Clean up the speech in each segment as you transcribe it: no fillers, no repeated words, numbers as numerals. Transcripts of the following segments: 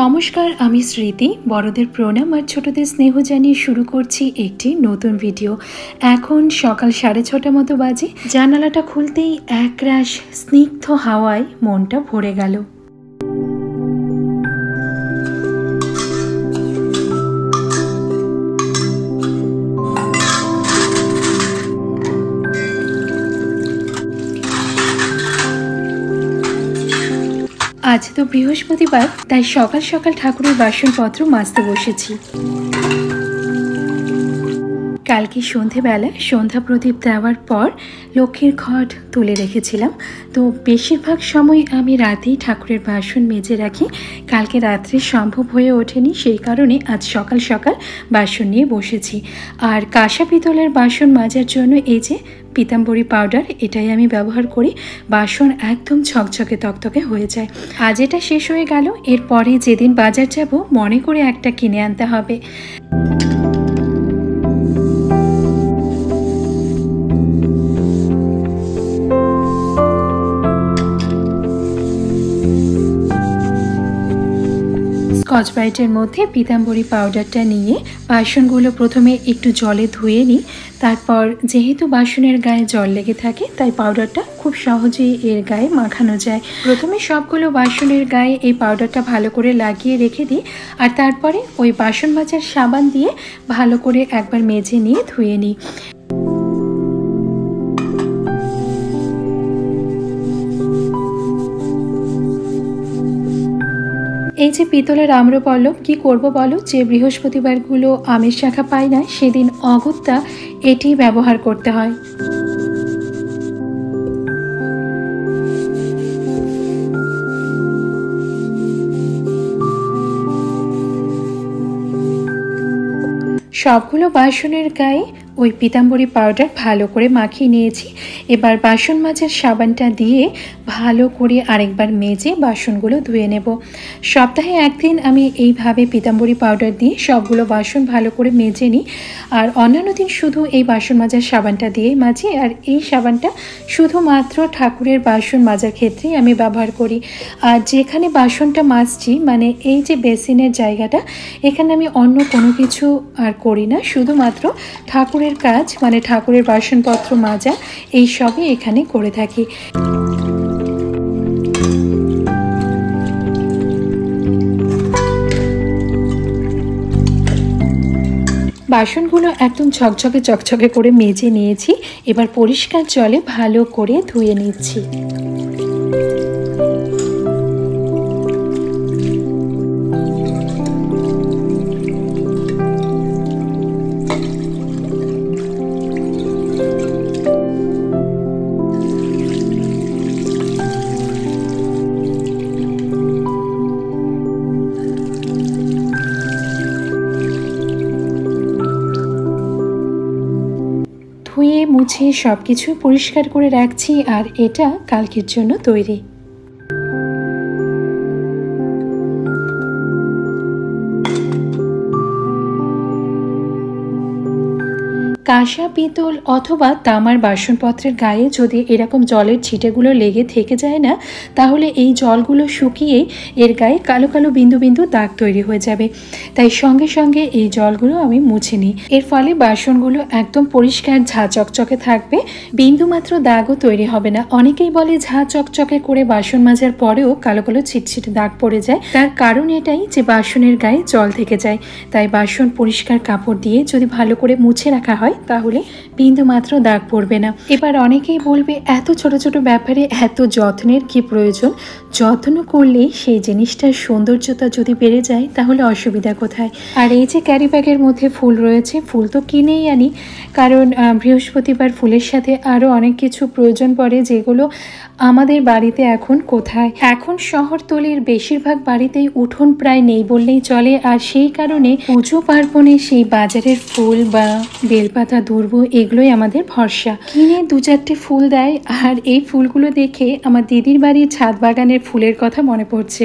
নমস্কার, আমি স্মৃতি। বড়দের প্রণাম আর ছোটদের স্নেহ জানিয়ে শুরু করছি একটি নতুন ভিডিও। এখন সকাল 6:30 মতো বাজে। জানালাটা খুলতেই একরাশ স্নিগ্ধ হাওয়ায় মনটা ভরে গেল। আজ তো বৃহস্পতিবার, তাই সকাল সকাল ঠাকুরের বাসনপত্র মাজতে বসেছি। কালকে সন্ধেবেলা সন্ধ্যা প্রদীপ দেওয়ার পর লক্ষ্মীর ঘট তুলে রেখেছিলাম, তো বেশিরভাগ সময় আমি রাতেই ঠাকুরের বাসন মেজে রাখি। কালকে রাত্রে সম্ভব হয়ে ওঠেনি, সেই কারণে আজ সকাল সকাল বাসন নিয়ে বসেছি। আর কাঁসা পিতলের বাসন মাজার জন্য এই যে পিতাম্বরী পাউডার, এটাই আমি ব্যবহার করি। বাসন একদম ঝকঝকে তকতকে হয়ে যায়। আজ এটা শেষ হয়ে গেল, এরপরে যেদিন বাজার যাব মনে করে একটা কিনে আনতে হবে। স্কচ ব্রাইটের মধ্যে পিতাম্বরী পাউডারটা নিয়ে বাসনগুলো প্রথমে একটু জলে ধুয়ে নিই। তারপর যেহেতু বাসনের গায়ে জল লেগে থাকে, তাই পাউডারটা খুব সহজেই এর গায়ে মাখানো যায়। প্রথমে সবগুলো বাসনের গায়ে এই পাউডারটা ভালো করে লাগিয়ে রেখে দিই, আর তারপরে ওই বাসন মাজার সাবান দিয়ে ভালো করে একবার মেজে নিয়ে ধুয়ে নিই। এই যে পিতলের আম্রপল্লব, কি করব বলো, যে বৃহস্পতিবারগুলো আমের শাখা পাই না, সেদিন অগত্যা এটি ব্যবহার করতে হয়। সবগুলো বাসনের গায়ে ওই পিতাম্বরী পাউডার ভালো করে মাখিয়ে নিয়েছি। এবার বাসন মাজার সাবানটা দিয়ে ভালো করে আরেকবার মেজে বাসনগুলো ধুয়ে নেব। সপ্তাহে একদিন আমি এইভাবে পিতাম্বরী পাউডার দিয়ে সবগুলো বাসন ভালো করে মেজে নিই। আর অন্যান্য দিন শুধু এই বাসন মাজার সাবানটা দিয়ে মাজি। আর এই সাবানটা শুধুমাত্র ঠাকুরের বাসন মাজার ক্ষেত্রেই আমি ব্যবহার করি। আর যেখানে বাসনটা মাজছি, মানে এই যে বেসিনের জায়গাটা, এখানে আমি অন্য কোনো কিছু আর করি না। শুধুমাত্র ঠাকুরের কাজ, মানে ঠাকুরের বাসনপত্র মাজা, এই সবই এখানে করে থাকি। বাসনগুলো একদম ঝকঝকে চকচকে করে মেজে নিয়েছি। এবার পরিষ্কার জলে ভালো করে ধুয়ে নিচ্ছি। ধুয়ে মুছে সব কিছু পরিষ্কার করে রাখছি, আর এটা কালকের জন্য তৈরি। কাঁসা পিতল অথবা তামার বাসনপত্রের গায়ে যদি এরকম জলের ছিটেগুলো লেগে থেকে যায় না, তাহলে এই জলগুলো শুকিয়ে এর গায়ে কালো কালো বিন্দু বিন্দু দাগ তৈরি হয়ে যাবে। তাই সঙ্গে সঙ্গে এই জলগুলো আমি মুছে নিই। এর ফলে বাসনগুলো একদম পরিষ্কার ঝাঁ চকচকে থাকবে, বিন্দু মাত্র দাগও তৈরি হবে না। অনেকেই বলে ঝাঁ চকচকে করে বাসন মাজার পরেও কালো কালো ছিটছিটে দাগ পড়ে যায়। তার কারণ এটাই যে বাসনের গায়ে জল থেকে যায়। তাই বাসন পরিষ্কার কাপড় দিয়ে যদি ভালো করে মুছে রাখা হয়, তাহলে বিন্দু মাত্র দাগ পড়বে না। এবার অনেকেই বলবে, এত ছোট ছোট ব্যাপারে এত যত্নের কি প্রয়োজন? যত্ন করলে সেই জিনিসটার সৌন্দর্যতা যদি বেড়ে যায়, তাহলে অসুবিধা কোথায়? আর এই যে ক্যারি ব্যাগের মধ্যে ফুল রয়েছে, ফুল তো কিনেই আনি, কারণ বৃহস্পতিবার ফুলের সাথে আরও অনেক কিছু প্রয়োজন পড়ে, যেগুলো আমাদের বাড়িতে এখন কোথায়। এখন শহরতলির বেশিরভাগ বাড়িতেই উঠোন প্রায় নেই বললেই চলে। আর সেই কারণে পুজো পার্বণে সেই বাজারের ফুল বা বেলপাতা পাতা দুর্ব এগুলোই আমাদের ভরসা। কিনে 2-4টে ফুল দেয়, আর এই ফুলগুলো দেখে আমার দিদির বাড়ির ছাদ বাগানের ফুলের কথা মনে পড়ছে।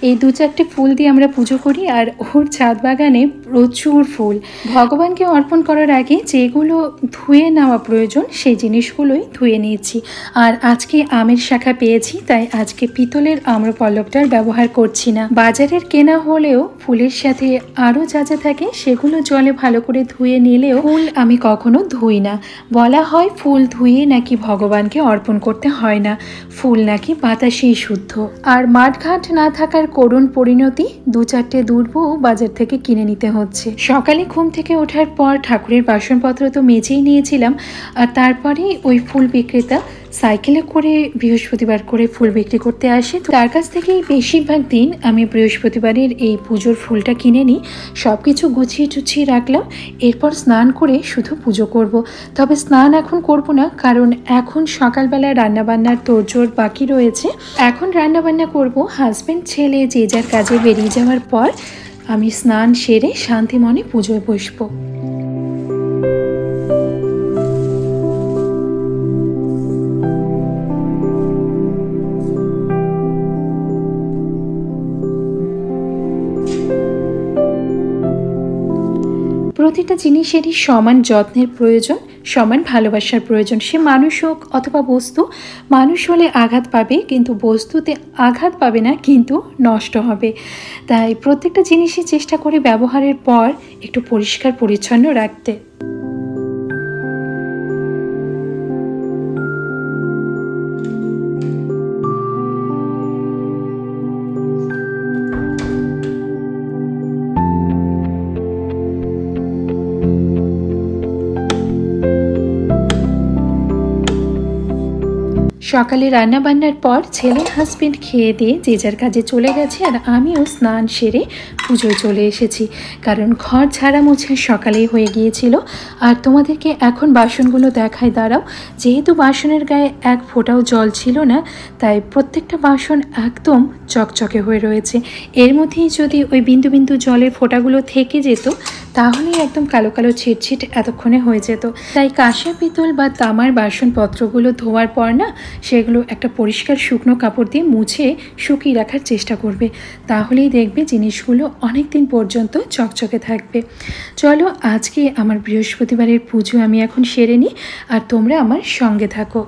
এই 2-4টে ফুল দিয়ে আমরা পুজো করি, আর ওর ছাদ বাগানে প্রচুর ফুল। ভগবানকে অর্পণ করার আগে যেগুলো ধুয়ে নেওয়া প্রয়োজন সেই জিনিসগুলোই ধুয়ে নিয়েছি। আর আজকে আমের শাখা পেয়েছি, তাই আজকে পিতলের আম্রপল্লবটার ব্যবহার করছি না। বাজারের কেনা হলেও ফুলের সাথে আরও যা যা থাকে সেগুলো জলে ভালো করে ধুয়ে নিলেও ফুল আমি কখনো ধুই না। বলা হয় ফুল ধুয়ে নাকি ভগবানকে অর্পণ করতে হয় না, ফুল নাকি বাতাসেই শুদ্ধ। আর মাঠঘাট না থাকার করুণ পরিণতি, 2-4টে দুর্বও বাজার থেকে কিনে নিতে হচ্ছে। সকালে ঘুম থেকে ওঠার পর ঠাকুরের বাসনপত্র তো মেজেই নিয়েছিলাম, আর তারপরে ওই ফুল বিক্রেতা সাইকেলে করে বৃহস্পতিবার করে ফুল বিক্রি করতে আসে। তার কাছ থেকেই বেশিরভাগ দিন আমি বৃহস্পতিবারের এই পুজোর ফুলটা কিনে নিই। সব কিছু গুছিয়ে টুছিয়ে রাখলাম, এরপর স্নান করে শুধু পুজো করব। তবে স্নান এখন করব না, কারণ এখন সকালবেলা রান্নাবান্নার তোড়জোড় বাকি রয়েছে। এখন রান্নাবান্না করব, হাজব্যান্ড ছেলে যে যার কাজে বেরিয়ে যাওয়ার পর আমি স্নান সেরে শান্তি মনে পুজোয় বসবো। প্রতিটা জিনিসেরই সমান যত্নের প্রয়োজন, সমান ভালোবাসার প্রয়োজন। সে মানুষ হোক অথবা বস্তু। মানুষ হলে আঘাত পাবে, কিন্তু বস্তুতে আঘাত পাবে না, কিন্তু নষ্ট হবে। তাই প্রত্যেকটা জিনিসই চেষ্টা করে ব্যবহারের পর একটু পরিষ্কার পরিচ্ছন্ন রাখতে। সকালে রান্না বান্নার পর ছেলে হাজবেন্ড খেয়ে দিয়ে যে যার কাজে চলে গেছে, আর আমিও স্নান সেরে পুজোয় চলে এসেছি। কারণ ঘর ঝাড়া মোছা সকালেই হয়ে গিয়েছিল। আর তোমাদেরকে এখন বাসনগুলো দেখায়, দাঁড়াও। যেহেতু বাসনের গায়ে এক ফোঁটাও জল ছিল না, তাই প্রত্যেকটা বাসন একদম চকচকে হয়ে রয়েছে। এর মধ্যেই যদি ওই বিন্দু বিন্দু জলের ফোঁটাগুলো থেকে যেত, তাহলেই একদম কালো কালো ছিটছিট এতক্ষণে হয়ে যেত। তাই কাঁসা পিতল বা তামার বাসনপত্রগুলো ধোয়ার পর না, সেগুলো একটা পরিষ্কার শুকনো কাপড় দিয়ে মুছে শুকিয়ে রাখার চেষ্টা করবে। তাহলেই দেখবে জিনিসগুলো অনেক দিন পর্যন্ত চকচকে থাকবে। চলো, আজকে আমার বৃহস্পতিবারের পুজো আমি এখন সেরে নিই, আর তোমরা আমার সঙ্গে থাকো।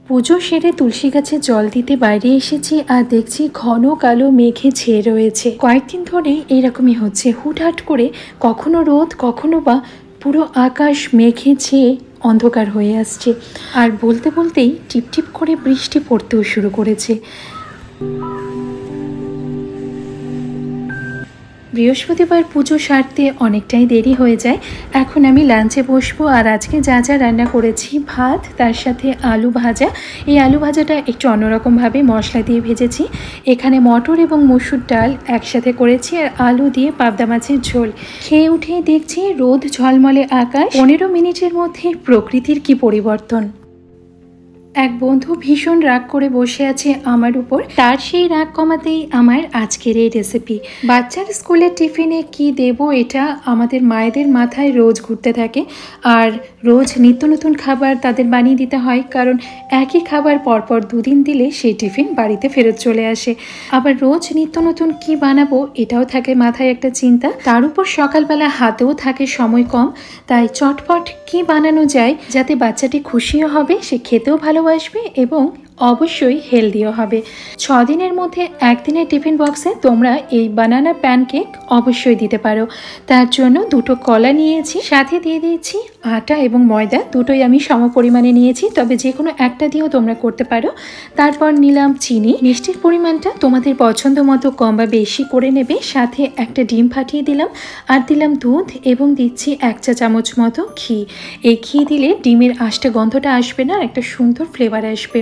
পুজো সেরে তুলসী গাছে জল দিতে বাইরে এসেছি, আর দেখছি ঘন কালো মেঘে ছেয়ে রয়েছে। কয়েকদিন ধরে এইরকমই হচ্ছে, হুটহাট করে কখনো রোদ, কখনো বা পুরো আকাশ মেঘে ছেয়ে অন্ধকার হয়ে আসছে। আর বলতে বলতেই টিপটিপ করে বৃষ্টি পড়তেও শুরু করেছে। বৃহস্পতিবার পুজো সারতে অনেকটাই দেরি হয়ে যায়। এখন আমি লাঞ্চে বসবো। আর আজকে যা যা রান্না করেছি, ভাত, তার সাথে আলু ভাজা। এই আলু ভাজাটা একটু অন্যরকমভাবে মশলা দিয়ে ভেজেছি। এখানে মটর এবং মসুর ডাল একসাথে করেছি, আর আলু দিয়ে পাবদা মাছের ঝোল। খেয়ে উঠে দেখছি রোদ ঝলমলে আকাশ। 15 মিনিটের মধ্যে প্রকৃতির কি পরিবর্তন। এক বন্ধু ভীষণ রাগ করে বসে আছে আমার উপর। তার সেই রাগ কমাতেই আমার আজকের এই রেসিপি। বাচ্চার স্কুলের টিফিনে কি দেব, এটা আমাদের মায়েদের মাথায় রোজ ঘুরতে থাকে। আর রোজ নিত্য নতুন খাবার তাদের বানিয়ে দিতে হয়, কারণ একই খাবার পরপর দুদিন দিলে সেই টিফিন বাড়িতে ফেরত চলে আসে। আবার রোজ নিত্য নতুন কি বানাবো এটাও থাকে মাথায় একটা চিন্তা। তার উপর সকালবেলা হাতেও থাকে সময় কম, তাই চটপট কি বানানো যায় যাতে বাচ্চাটি খুশিও হবে, সে খেতেও ভালোবাসবে এবং অবশ্যই হেলদিও হবে। 6 দিনের মধ্যে একদিনের টিফিন বক্সে তোমরা এই বানানা প্যানকেক অবশ্যই দিতে পারো। তার জন্য 2টো কলা নিয়েছি, সাথে দিয়ে দিয়েছি আটা এবং ময়দা, দুটোই আমি সম পরিমাণে নিয়েছি, তবে যে কোনো একটা দিয়েও তোমরা করতে পারো। তারপর নিলাম চিনি, মিষ্টির পরিমাণটা তোমাদের পছন্দ মতো কম বা বেশি করে নেবে। সাথে একটা ডিম ফাটিয়ে দিলাম, আর দিলাম দুধ এবং দিচ্ছি 1 চা চামচ মতো ঘি। এই ঘি দিলে ডিমের আষ্টে গন্ধটা আসবে না, একটা সুন্দর ফ্লেভার আসবে।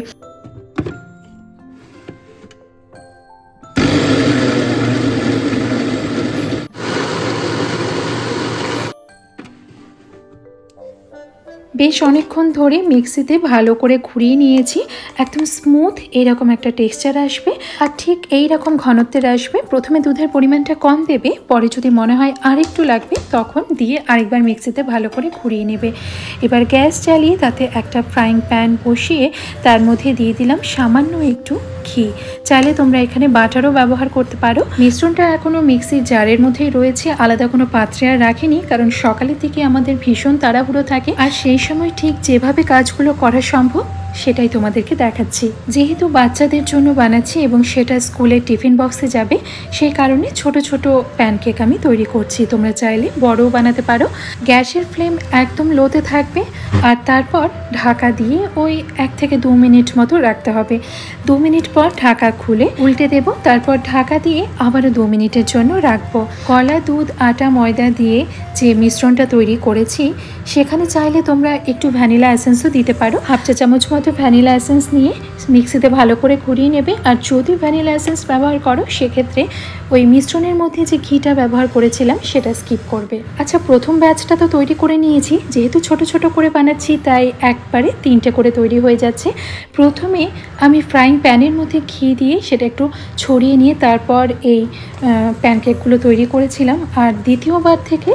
বেশ অনেকক্ষণ ধরে মিক্সিতে ভালো করে ঘুরিয়ে নিয়েছি, একদম স্মুথ এরকম একটা টেক্সচার আসবে আর ঠিক এই রকম ঘনত্বের আসবে। প্রথমে দুধের পরিমাণটা কম দেবে, পরে যদি মনে হয় আরেকটু লাগবে তখন দিয়ে আরেকবার মিক্সিতে ভালো করে ঘুরিয়ে নেবে। এবার গ্যাস জ্বালিয়ে তাতে একটা ফ্রাইং প্যান বসিয়ে তার মধ্যে দিয়ে দিলাম সামান্য একটু ঘি। চাইলে তোমরা এখানে বাটারও ব্যবহার করতে পারো। মিশ্রণটা এখনো মিক্সির জারের মধ্যেই রয়েছে, আলাদা কোনো পাত্রে আর রাখিনি, কারণ সকালের দিকে আমাদের ভীষণ তাড়াহুড়ো থাকে আর সেই সময় ঠিক যেভাবে কাজগুলো করা সম্ভব সেটাই তোমাদেরকে দেখাচ্ছি। যেহেতু বাচ্চাদের জন্য বানাচ্ছি এবং সেটা স্কুলের টিফিন বক্সে যাবে, সেই কারণে ছোট ছোট প্যানকেক আমি তৈরি করছি। তোমরা চাইলে বড়ও বানাতে পারো। গ্যাসের ফ্লেম একদম লোতে থাকবে আর তারপর ঢাকা দিয়ে ওই 1 থেকে 2 মিনিট মতো রাখতে হবে। 2 মিনিট পর ঢাকা খুলে উল্টে দেব, তারপর ঢাকা দিয়ে আবারও 2 মিনিটের জন্য রাখবো। কলা, দুধ, আটা, ময়দা দিয়ে যে মিশ্রণটা তৈরি করেছি সেখানে চাইলে তোমরা একটু ভ্যানিলা এসেন্সও দিতে পারো। 1/2 চা চামচ মতো ভ্যানিলা এসেন্স নিয়ে মিক্সিতে ভালো করে ঘুরিয়ে নেবে। আর যদি ভ্যানিলা এসেন্স ব্যবহার করো সেক্ষেত্রে ওই মিশ্রণের মধ্যে যে ঘিটা ব্যবহার করেছিলাম সেটা স্কিপ করবে। আচ্ছা, প্রথম ব্যাচটা তো তৈরি করে নিয়েছি, যেহেতু ছোট ছোট করে বানাচ্ছি তাই একবারে 3টে করে তৈরি হয়ে যাচ্ছে। প্রথমে আমি ফ্রাইং প্যানের মধ্যে ঘি দিয়ে সেটা একটু ছড়িয়ে নিয়ে তারপর এই প্যানকেকগুলো তৈরি করেছিলাম। আর দ্বিতীয়বার থেকে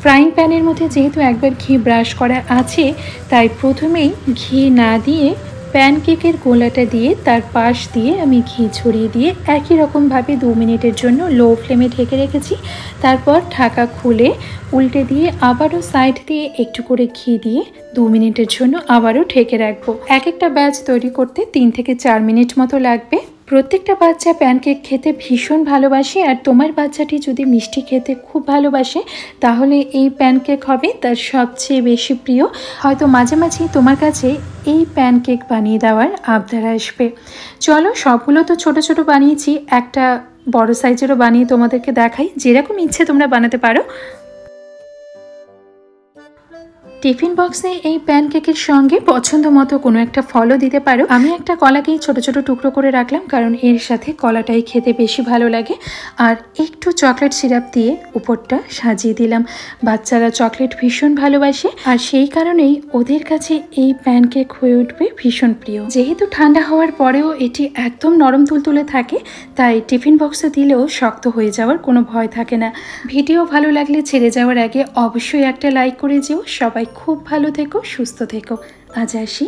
ফ্রাইং প্যানের মধ্যে যেহেতু একবার ঘি ব্রাশ করা আছে, তাই প্রথমেই ঘি না দিয়ে প্যানকেকের গোলাটা দিয়ে তার পাশ দিয়ে আমি ঘি ছড়িয়ে দিয়ে একই রকমভাবে 2 মিনিটের জন্য লো ফ্লেমে ঢেকে রেখেছি। তারপর ঢাকা খুলে উল্টে দিয়ে আবারও সাইড দিয়ে একটু করে ঘি দিয়ে 2 মিনিটের জন্য আবারও ঢেকে রাখবো। এক একটা ব্যাচ তৈরি করতে 3 থেকে 4 মিনিট মতো লাগবে। প্রত্যেকটা বাচ্চা প্যানকেক খেতে ভীষণ ভালোবাসে, আর তোমার বাচ্চাটি যদি মিষ্টি খেতে খুব ভালোবাসে তাহলে এই প্যানকেক হবে তার সবচেয়ে বেশি প্রিয়। হয়তো মাঝে মাঝেই তোমার কাছে এই প্যানকেক বানিয়ে দেওয়ার আবদার আসবে। চলো, সবগুলো তো ছোট ছোট বানিয়েছি, একটা বড় সাইজেরও বানিয়ে তোমাদেরকে দেখাই। যেরকম ইচ্ছে তোমরা বানাতে পারো। টিফিন বক্সে এই প্যানকেকের সঙ্গে পছন্দ মতো কোনো একটা ফলও দিতে পারো। আমি একটা কলাকেই ছোট ছোট টুকরো করে রাখলাম, কারণ এর সাথে কলাটাই খেতে বেশি ভালো লাগে। আর একটু চকলেট সিরাপ দিয়ে উপরটা সাজিয়ে দিলাম। বাচ্চারা চকলেট ভীষণ ভালোবাসে, আর সেই কারণেই ওদের কাছে এই প্যানকেক হয়ে উঠবে ভীষণ প্রিয়। যেহেতু ঠান্ডা হওয়ার পরেও এটি একদম নরম তুলতুলে থাকে, তাই টিফিন বক্সে দিলেও শক্ত হয়ে যাওয়ার কোনো ভয় থাকে না। ভিডিও ভালো লাগলে ছেড়ে যাওয়ার আগে অবশ্যই একটা লাইক করে যেও। সবাই খুব ভালো থেকো, সুস্থ থেকো। আজ আসি।